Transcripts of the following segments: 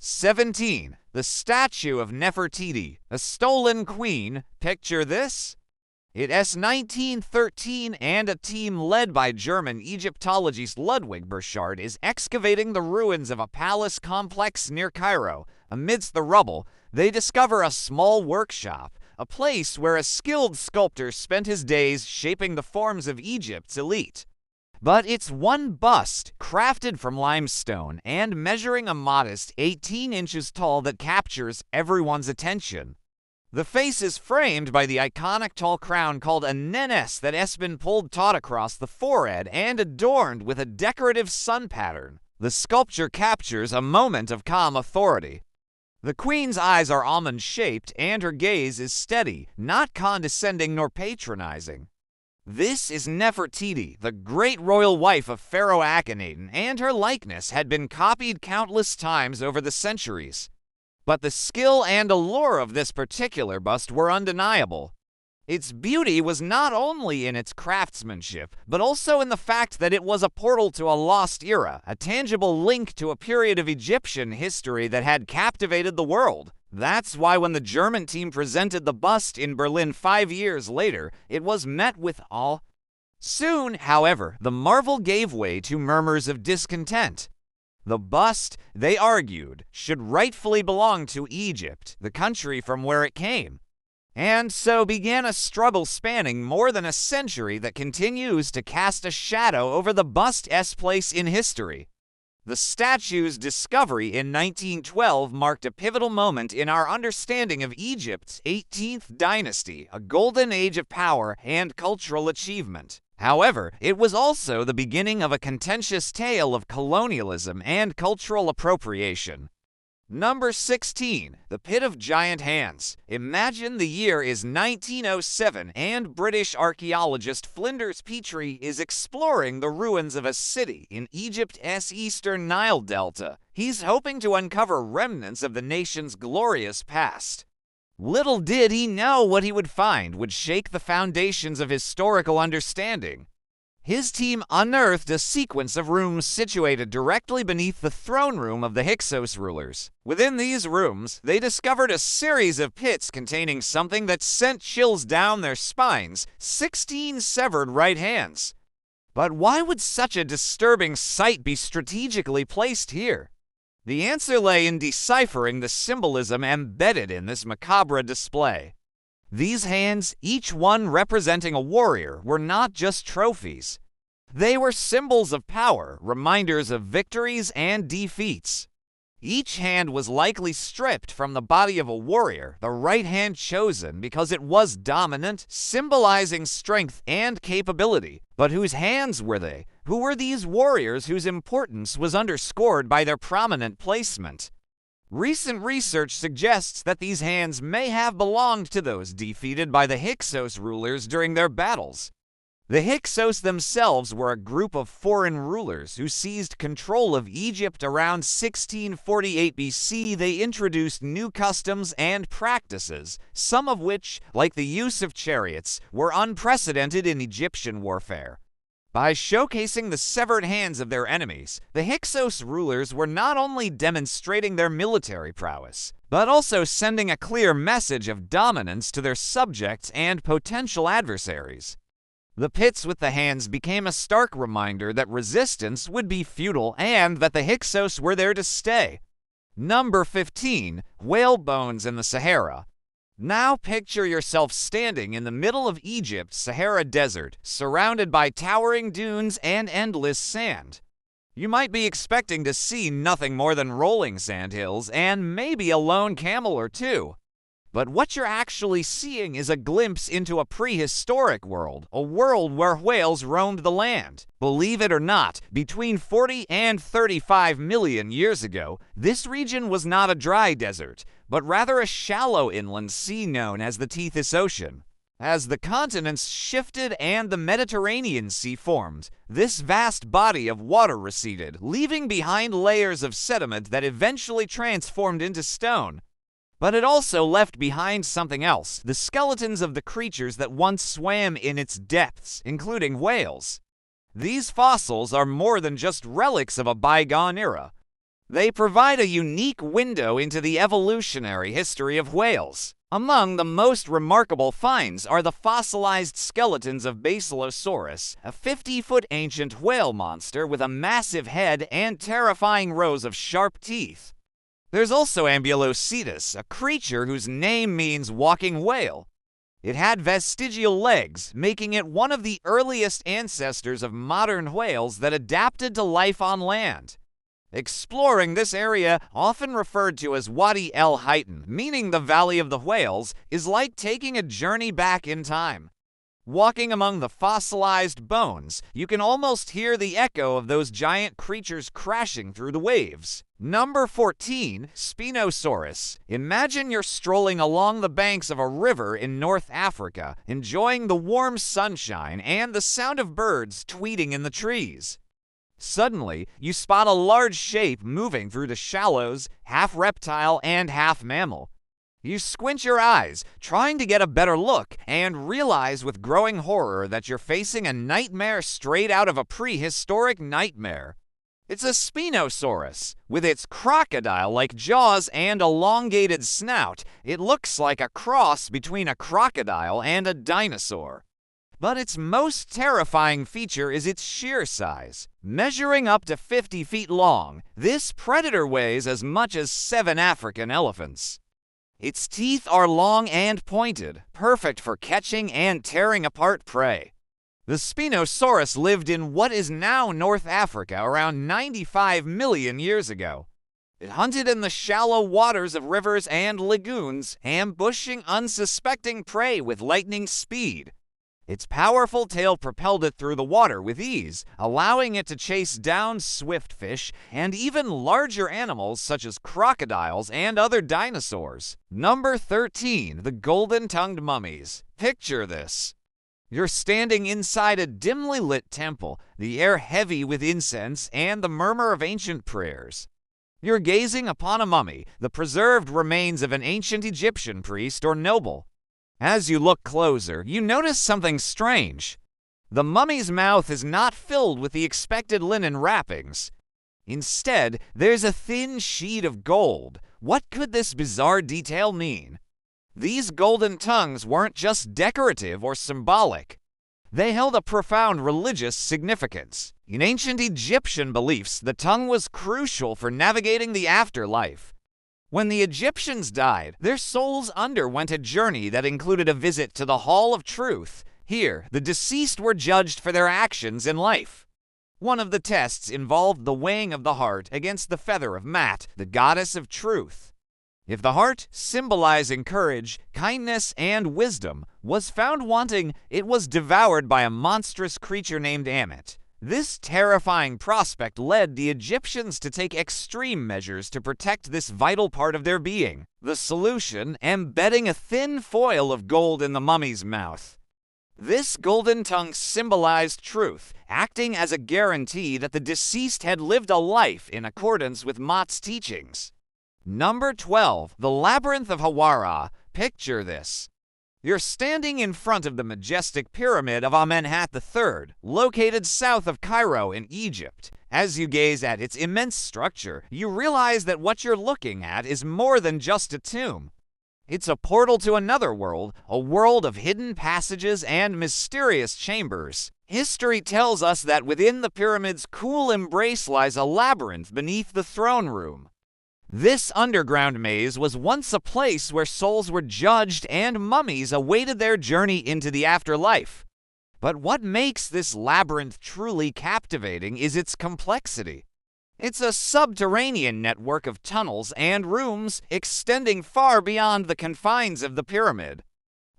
17. The statue of Nefertiti, a stolen queen. Picture this. It's 1913 and a team led by German Egyptologist Ludwig Burchard is excavating the ruins of a palace complex near Cairo. Amidst the rubble, they discover a small workshop, a place where a skilled sculptor spent his days shaping the forms of Egypt's elite. But it's one bust, crafted from limestone and measuring a modest 18 inches tall, that captures everyone's attention. The face is framed by the iconic tall crown called a nenes that has been pulled taut across the forehead and adorned with a decorative sun pattern. The sculpture captures a moment of calm authority. The queen's eyes are almond-shaped and her gaze is steady, not condescending nor patronizing. This is Nefertiti, the great royal wife of Pharaoh Akhenaten, and her likeness had been copied countless times over the centuries. But the skill and allure of this particular bust were undeniable. Its beauty was not only in its craftsmanship, but also in the fact that it was a portal to a lost era, a tangible link to a period of Egyptian history that had captivated the world. That's why when the German team presented the bust in Berlin 5 years later, it was met with awe. Soon, however, the marvel gave way to murmurs of discontent. The bust, they argued, should rightfully belong to Egypt, the country from where it came. And so began a struggle spanning more than a century that continues to cast a shadow over the bust's place in history. The statue's discovery in 1912 marked a pivotal moment in our understanding of Egypt's 18th dynasty, a golden age of power and cultural achievement. However, it was also the beginning of a contentious tale of colonialism and cultural appropriation. Number 16. The Pit of Giant Hands. Imagine the year is 1907 and British archaeologist Flinders Petrie is exploring the ruins of a city in Egypt's eastern Nile Delta. He's hoping to uncover remnants of the nation's glorious past. Little did he know what he would find would shake the foundations of historical understanding. His team unearthed a sequence of rooms situated directly beneath the throne room of the Hyksos rulers. Within these rooms, they discovered a series of pits containing something that sent chills down their spines: 16 severed right hands. But why would such a disturbing sight be strategically placed here? The answer lay in deciphering the symbolism embedded in this macabre display. These hands, each one representing a warrior, were not just trophies. They were symbols of power, reminders of victories and defeats. Each hand was likely stripped from the body of a warrior, the right hand chosen because it was dominant, symbolizing strength and capability. But whose hands were they? Who were these warriors whose importance was underscored by their prominent placement? Recent research suggests that these hands may have belonged to those defeated by the Hyksos rulers during their battles. The Hyksos themselves were a group of foreign rulers who seized control of Egypt around 1648 BC. They introduced new customs and practices, some of which, like the use of chariots, were unprecedented in Egyptian warfare. By showcasing the severed hands of their enemies, the Hyksos rulers were not only demonstrating their military prowess, but also sending a clear message of dominance to their subjects and potential adversaries. The pits with the hands became a stark reminder that resistance would be futile and that the Hyksos were there to stay. Number 15. Whale bones in the Sahara. Now picture yourself standing in the middle of Egypt's Sahara Desert, surrounded by towering dunes and endless sand. You might be expecting to see nothing more than rolling sandhills and maybe a lone camel or two. But what you're actually seeing is a glimpse into a prehistoric world, a world where whales roamed the land. Believe it or not, between 40 and 35 million years ago, this region was not a dry desert, but rather a shallow inland sea known as the Tethys Ocean. As the continents shifted and the Mediterranean Sea formed, this vast body of water receded, leaving behind layers of sediment that eventually transformed into stone. But it also left behind something else, the skeletons of the creatures that once swam in its depths, including whales. These fossils are more than just relics of a bygone era. They provide a unique window into the evolutionary history of whales. Among the most remarkable finds are the fossilized skeletons of Basilosaurus, a 50-foot ancient whale monster with a massive head and terrifying rows of sharp teeth. There's also Ambulocetus, a creature whose name means walking whale. It had vestigial legs, making it one of the earliest ancestors of modern whales that adapted to life on land. Exploring this area, often referred to as Wadi El Haytan, meaning the Valley of the Whales, is like taking a journey back in time. Walking among the fossilized bones, you can almost hear the echo of those giant creatures crashing through the waves. Number 14, Spinosaurus. Imagine you're strolling along the banks of a river in North Africa, enjoying the warm sunshine and the sound of birds tweeting in the trees. Suddenly, you spot a large shape moving through the shallows, half reptile and half mammal. You squint your eyes, trying to get a better look, and realize with growing horror that you're facing a nightmare straight out of a prehistoric nightmare. It's a Spinosaurus. With its crocodile-like jaws and elongated snout, it looks like a cross between a crocodile and a dinosaur. But its most terrifying feature is its sheer size. Measuring up to 50 feet long, this predator weighs as much as 7 African elephants. Its teeth are long and pointed, perfect for catching and tearing apart prey. The Spinosaurus lived in what is now North Africa around 95 million years ago. It hunted in the shallow waters of rivers and lagoons, ambushing unsuspecting prey with lightning speed. Its powerful tail propelled it through the water with ease, allowing it to chase down swift fish and even larger animals such as crocodiles and other dinosaurs. Number 13, the golden-tongued mummies. Picture this. You're standing inside a dimly lit temple, the air heavy with incense and the murmur of ancient prayers. You're gazing upon a mummy, the preserved remains of an ancient Egyptian priest or noble. As you look closer, you notice something strange. The mummy's mouth is not filled with the expected linen wrappings. Instead, there's a thin sheet of gold. What could this bizarre detail mean? These golden tongues weren't just decorative or symbolic. They held a profound religious significance. In ancient Egyptian beliefs, the tongue was crucial for navigating the afterlife. When the Egyptians died, their souls underwent a journey that included a visit to the Hall of Truth. Here, the deceased were judged for their actions in life. One of the tests involved the weighing of the heart against the feather of Mat, the goddess of truth. If the heart, symbolizing courage, kindness, and wisdom, was found wanting, it was devoured by a monstrous creature named Ammit. This terrifying prospect led the Egyptians to take extreme measures to protect this vital part of their being. The solution, embedding a thin foil of gold in the mummy's mouth. This golden tongue symbolized truth, acting as a guarantee that the deceased had lived a life in accordance with Mat's teachings. Number 12, the labyrinth of Hawara. Picture this. You're standing in front of the majestic pyramid of Amenhotep III, located south of Cairo in Egypt. As you gaze at its immense structure, you realize that what you're looking at is more than just a tomb. It's a portal to another world, a world of hidden passages and mysterious chambers. History tells us that within the pyramid's cool embrace lies a labyrinth beneath the throne room. This underground maze was once a place where souls were judged and mummies awaited their journey into the afterlife. But what makes this labyrinth truly captivating is its complexity. It's a subterranean network of tunnels and rooms extending far beyond the confines of the pyramid.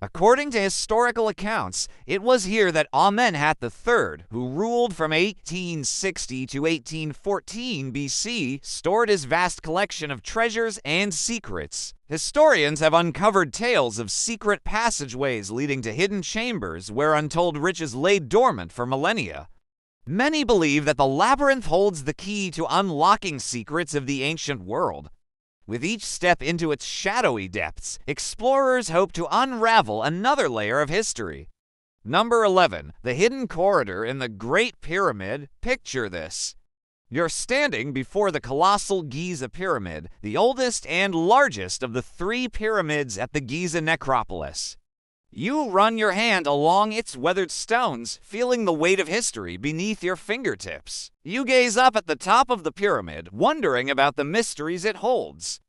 According to historical accounts, it was here that Amenhotep III, who ruled from 1860 to 1814 BC, stored his vast collection of treasures and secrets. Historians have uncovered tales of secret passageways leading to hidden chambers where untold riches lay dormant for millennia. Many believe that the labyrinth holds the key to unlocking secrets of the ancient world. With each step into its shadowy depths, explorers hope to unravel another layer of history. Number 11, the hidden corridor in the Great Pyramid. Picture this. You're standing before the colossal Giza Pyramid, the oldest and largest of the 3 pyramids at the Giza necropolis. You run your hand along its weathered stones, feeling the weight of history beneath your fingertips. You gaze up at the top of the pyramid, wondering about the mysteries it holds.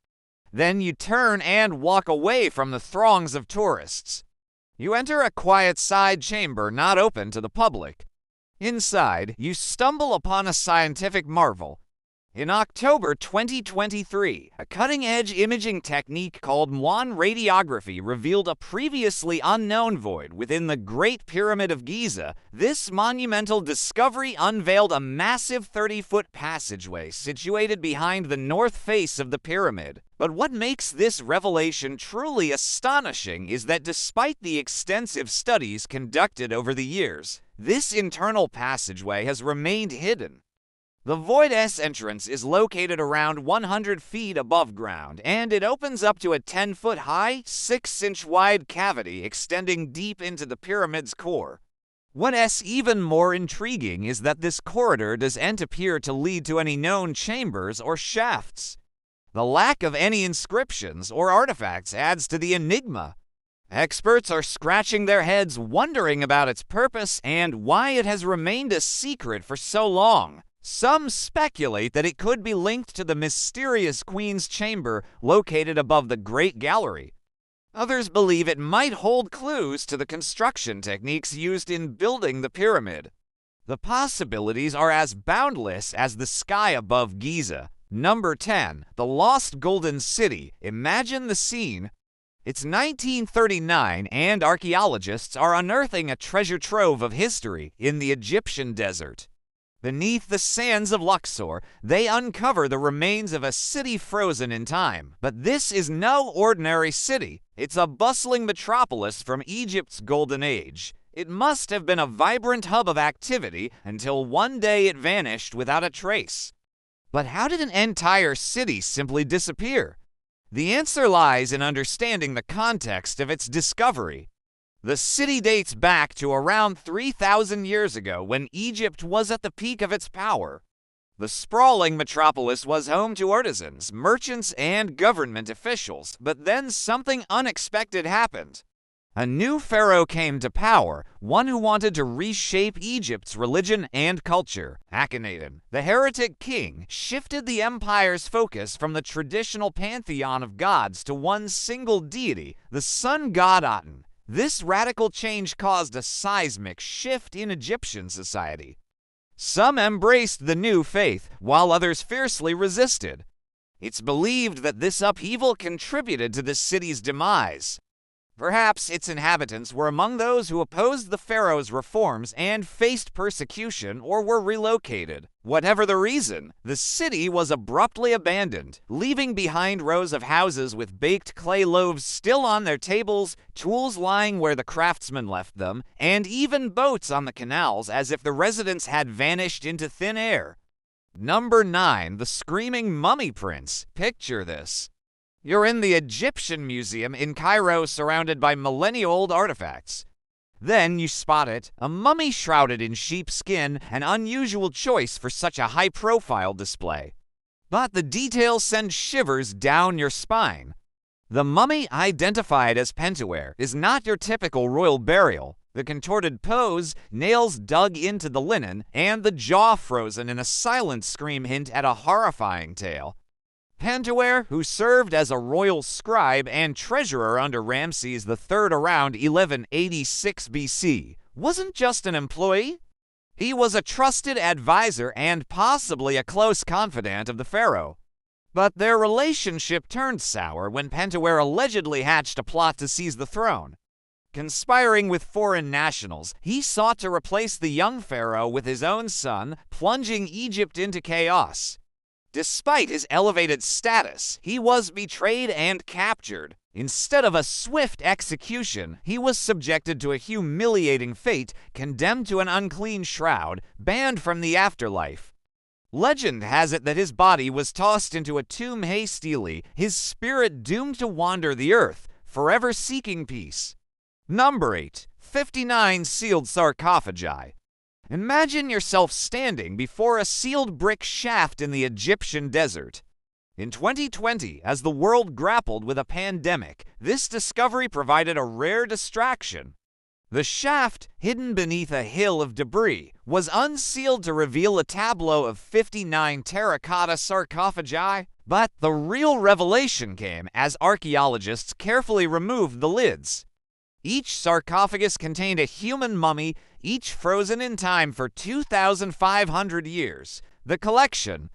Then you turn and walk away from the throngs of tourists. You enter a quiet side chamber not open to the public. Inside, you stumble upon a scientific marvel. In October 2023, a cutting-edge imaging technique called Muon radiography revealed a previously unknown void within the Great Pyramid of Giza. This monumental discovery unveiled a massive 30-foot passageway situated behind the north face of the pyramid. But what makes this revelation truly astonishing is that despite the extensive studies conducted over the years, this internal passageway has remained hidden. The void's entrance is located around 100 feet above ground, and it opens up to a 10-foot-high, 6-inch-wide cavity extending deep into the pyramid's core. What's even more intriguing is that this corridor doesn't appear to lead to any known chambers or shafts. The lack of any inscriptions or artifacts adds to the enigma. Experts are scratching their heads wondering about its purpose and why it has remained a secret for so long. Some speculate that it could be linked to the mysterious Queen's Chamber located above the Great Gallery. Others believe it might hold clues to the construction techniques used in building the pyramid. The possibilities are as boundless as the sky above Giza. Number 10. The Lost Golden City. Imagine the scene. It's 1939 and archaeologists are unearthing a treasure trove of history in the Egyptian desert. Beneath the sands of Luxor, they uncover the remains of a city frozen in time. But this is no ordinary city. It's a bustling metropolis from Egypt's Golden Age. It must have been a vibrant hub of activity until one day it vanished without a trace. But how did an entire city simply disappear? The answer lies in understanding the context of its discovery. The city dates back to around 3,000 years ago when Egypt was at the peak of its power. The sprawling metropolis was home to artisans, merchants, and government officials, but then something unexpected happened. A new pharaoh came to power, one who wanted to reshape Egypt's religion and culture. Akhenaten, the heretic king, shifted the empire's focus from the traditional pantheon of gods to one single deity, the sun god Aten. This radical change caused a seismic shift in Egyptian society. Some embraced the new faith, while others fiercely resisted. It's believed that this upheaval contributed to the city's demise. Perhaps its inhabitants were among those who opposed the pharaoh's reforms and faced persecution or were relocated. Whatever the reason, the city was abruptly abandoned, leaving behind rows of houses with baked clay loaves still on their tables, tools lying where the craftsmen left them, and even boats on the canals as if the residents had vanished into thin air. Number 9. The Screaming Mummy Prince. Picture this. You're in the Egyptian Museum in Cairo surrounded by millennia-old artifacts. Then you spot it, a mummy shrouded in sheepskin, an unusual choice for such a high-profile display. But the details send shivers down your spine. The mummy, identified as Pentawere, is not your typical royal burial. The contorted pose, nails dug into the linen, and the jaw frozen in a silent scream hint at a horrifying tale. Pentawere, who served as a royal scribe and treasurer under Ramses III around 1186 BC, wasn't just an employee. He was a trusted advisor and possibly a close confidant of the pharaoh. But their relationship turned sour when Pentawere allegedly hatched a plot to seize the throne. Conspiring with foreign nationals, he sought to replace the young pharaoh with his own son, plunging Egypt into chaos. Despite his elevated status, he was betrayed and captured. Instead of a swift execution, he was subjected to a humiliating fate, condemned to an unclean shroud, banned from the afterlife. Legend has it that his body was tossed into a tomb hastily, his spirit doomed to wander the earth, forever seeking peace. Number 8. 59 Sealed Sarcophagi. Imagine yourself standing before a sealed brick shaft in the Egyptian desert. In 2020, as the world grappled with a pandemic, this discovery provided a rare distraction. The shaft, hidden beneath a hill of debris, was unsealed to reveal a tableau of 59 terracotta sarcophagi. But the real revelation came as archaeologists carefully removed the lids. Each sarcophagus contained a human mummy, each frozen in time for 2,500 years. The collection,